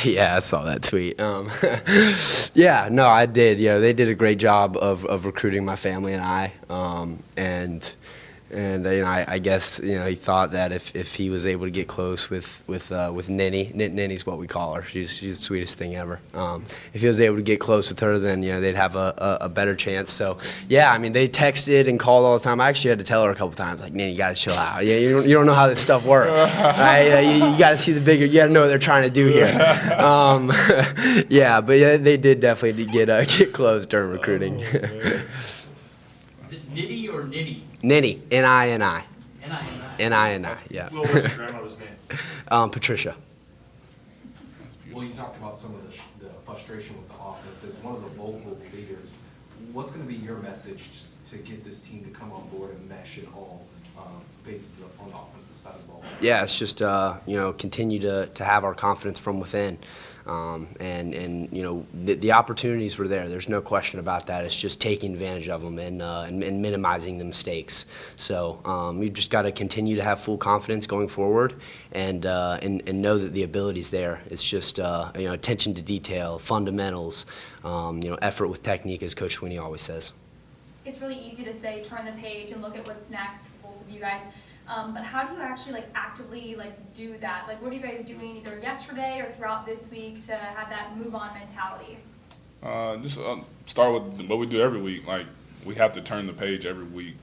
Yeah, I saw that tweet. Yeah, no, I did. They did a great job of recruiting my family and I, and I guess he thought that if he was able to get close with Ninny, Ninny's what we call her. She's the sweetest thing ever. If he was able to get close with her, then they'd have a better chance. So yeah, I mean they texted and called all the time. I actually had to tell her a couple times, like, Ninny, you got to chill out. Yeah, you don't know how this stuff works. Right? You got to see the bigger. You got to know what they're trying to do here. Yeah, but yeah, they did definitely get close during recruiting. Is it Nitty or Nitty? Ninny, N-I-N-I. N-I-N-I. N-I-N-I, yeah. Will, what's your grandmother's name? Patricia. Well, you talked about some of the frustration with the offense. As one of the vocal leaders, what's going to be your message to get this team to come on board and mesh in all bases on the offensive side of the ball? Yeah, it's just continue to have our confidence from within, and the opportunities were there. There's no question about that. It's just taking advantage of them and minimizing the mistakes. So we've just got to continue to have full confidence going forward, and know that the ability's there. It's just attention to detail, fundamentals, effort with technique, as Coach Sweeney always says. It's really easy to say turn the page and look at what's next for both of you guys. But how do you actually actively do that? What are you guys doing either yesterday or throughout this week to have that move on mentality? Just start with what we do every week. We have to turn the page every week,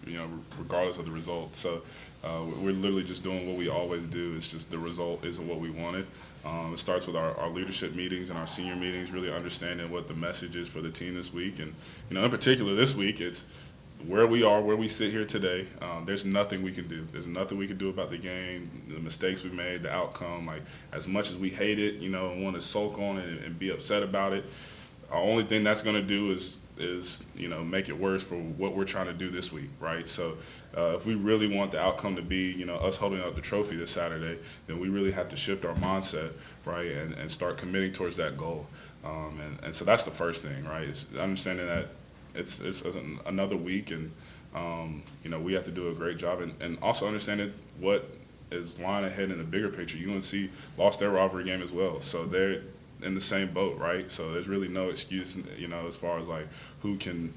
regardless of the result. So we're literally just doing what we always do. It's just the result isn't what we wanted. It starts with our leadership meetings and our senior meetings, really understanding what the message is for the team this week. And in particular this week, it's where we are, where we sit here today. There's nothing we can do. There's nothing we can do about the game, the mistakes we made, the outcome. As much as we hate it, and want to sulk on it and be upset about it, our only thing that's going to do is make it worse for what we're trying to do this week, right? So if we really want the outcome to be, us holding up the trophy this Saturday, then we really have to shift our mindset, right, and start committing towards that goal. And so that's the first thing, right? It's understanding that it's another week, and we have to do a great job, and also understanding what is lying ahead in the bigger picture. UNC lost their rivalry game as well, so they're in the same boat, right? So there's really no excuse, as far as who can,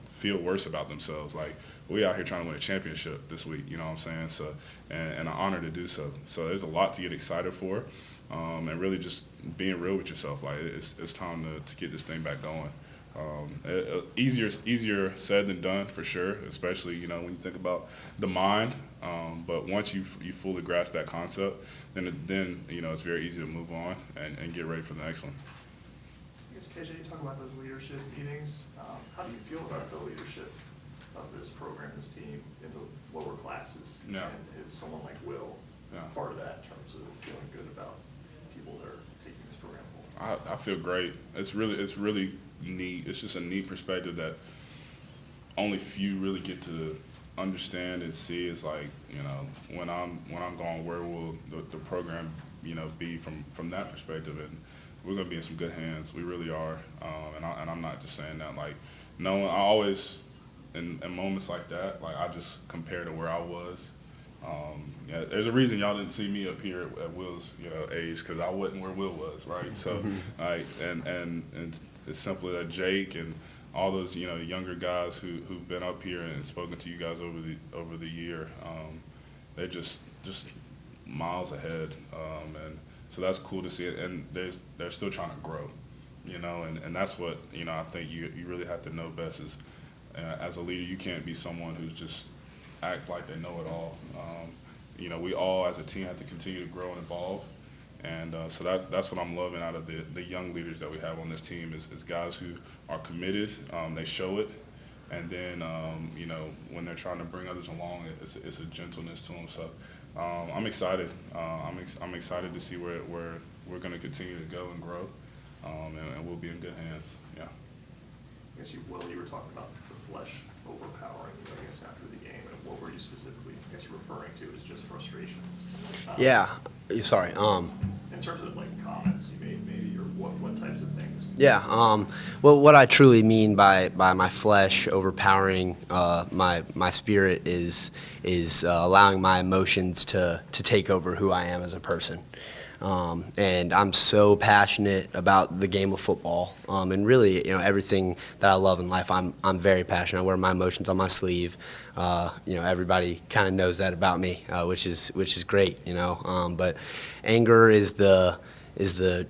feel worse about themselves. We out here trying to win a championship this week, you know what I'm saying? So, and an honor to do so. So there's a lot to get excited for, and really just being real with yourself. It's time to get this thing back going. Easier said than done for sure, especially when you think about the mind. But once you fully grasp that concept, then it's very easy to move on and get ready for the next one. I guess, KJ, you talk about those leadership meetings. How do you feel about the leadership of this program, this team, in the lower classes? Yeah. And is someone like Will part of that in terms of feeling good about people that are taking this program forward? I feel great. It's really neat. It's just a neat perspective that only few really get to understand and see. Is when I'm gone, where will the program be from that perspective? And we're gonna be in some good hands. We really are. And I'm not just saying that. I always in moments like that, I just compare to where I was. There's a reason y'all didn't see me up here at Will's age, because I wasn't where Will was, right? So and it's simply that Jake and all those younger guys who've been up here and spoken to you guys over the year, they're just miles ahead, and so that's cool to see it. And they're still trying to grow, and that's what I think you really have to know best is as a leader, you can't be someone who's just act like they know it all. We all as a team have to continue to grow and evolve, and so that's what I'm loving out of the young leaders that we have on this team is guys who are committed. They show it, and then when they're trying to bring others along, it's a gentleness to them. So I'm excited. I'm excited to see where we're going to continue to go and grow, and we'll be in good hands. Yeah. I guess you were talking about the flesh overpowering you, I guess, after the game, and what were you specifically, referring to as just frustrations? Yeah. Sorry. In terms of comments you made, maybe, or what types of things? Yeah. Well, what I truly mean by my flesh overpowering my spirit is allowing my emotions to take over who I am as a person. And I'm so passionate about the game of football, and really, everything that I love in life. I'm very passionate. I wear my emotions on my sleeve. Everybody kind of knows that about me, which is great. But anger is the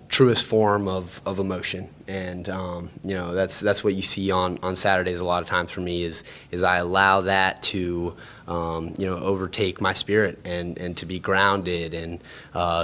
truest form of emotion, and that's what you see on Saturdays a lot of times for me is I allow that to overtake my spirit and to be grounded and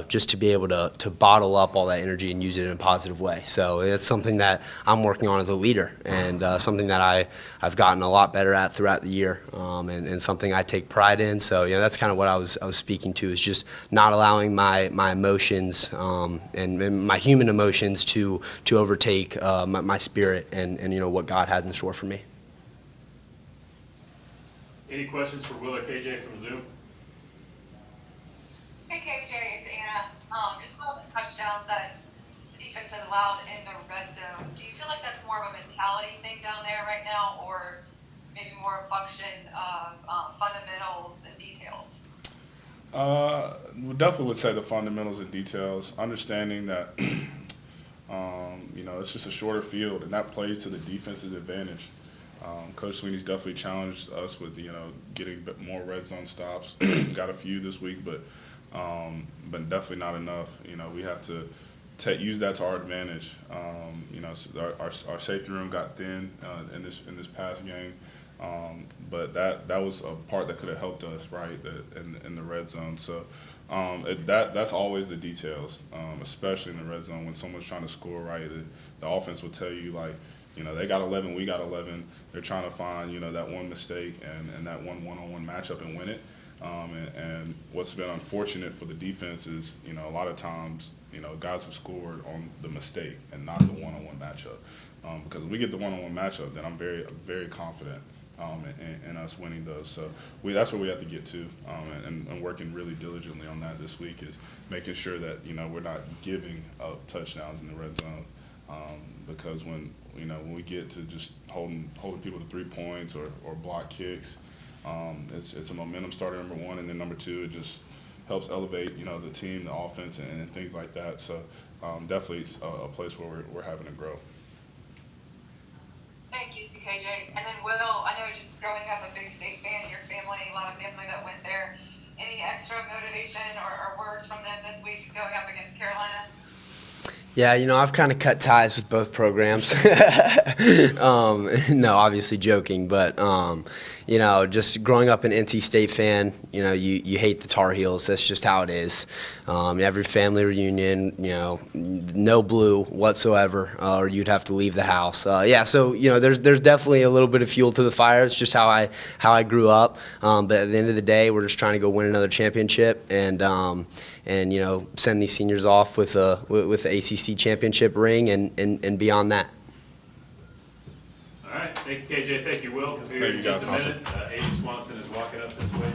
just to be able to bottle up all that energy and use it in a positive way. So it's something that I'm working on as a leader, and something that I've gotten a lot better at throughout the year, and something I take pride in. So that's kind of what I was speaking to, is just not allowing my emotions and my human emotions to overtake my spirit and what God has in store for me. Any questions for Will or KJ from Zoom? Hey KJ, it's Anna. Just about the touchdowns that the defense has allowed in the red zone. Do you feel like that's more of a mentality thing down there right now, or maybe more a function of fundamentals and details? We definitely would say the fundamentals and details, understanding that it's just a shorter field, and that plays to the defense's advantage. Coach Sweeney's definitely challenged us with getting more red zone stops. Got a few this week, but definitely not enough. We have to use that to our advantage. Our safety room got thin in this past game, but that was a part that could have helped us, right, in the red zone. So that's always the details, especially in the red zone when someone's trying to score, right. The offense will tell you, like, they got 11, we got 11. They're trying to find, that one mistake and that one-on-one matchup and win it. And what's been unfortunate for the defense is, a lot of times, guys have scored on the mistake and not the one-on-one matchup. Because if we get the one-on-one matchup, then I'm very, very confident in us winning those. So that's where we have to get to, and working really diligently on that this week is making sure that, we're not giving up touchdowns in the red zone. Because when we get to just holding people to 3 points or block kicks, it's a momentum starter, number one, and then number two, it just helps elevate the team, the offense, and things like that. So definitely a place where we're having to grow. Thank you, KJ. And then Will, I know just growing up a big state fan in your family, a lot of family that went there. Any extra motivation or words from them this week going up against Carolina? Yeah, I've kind of cut ties with both programs. No, obviously joking, but just growing up an NC State fan, you hate the Tar Heels. That's just how it is. Every family reunion, no blue whatsoever, or you'd have to leave the house. So there's definitely a little bit of fuel to the fire. It's just how I grew up. But at the end of the day, we're just trying to go win another championship and send these seniors off with the ACC championship ring and beyond that. All right, thank you, KJ. Thank you, Will. Thank you, Just guys. a minute. Aiden Swanson is walking up this way.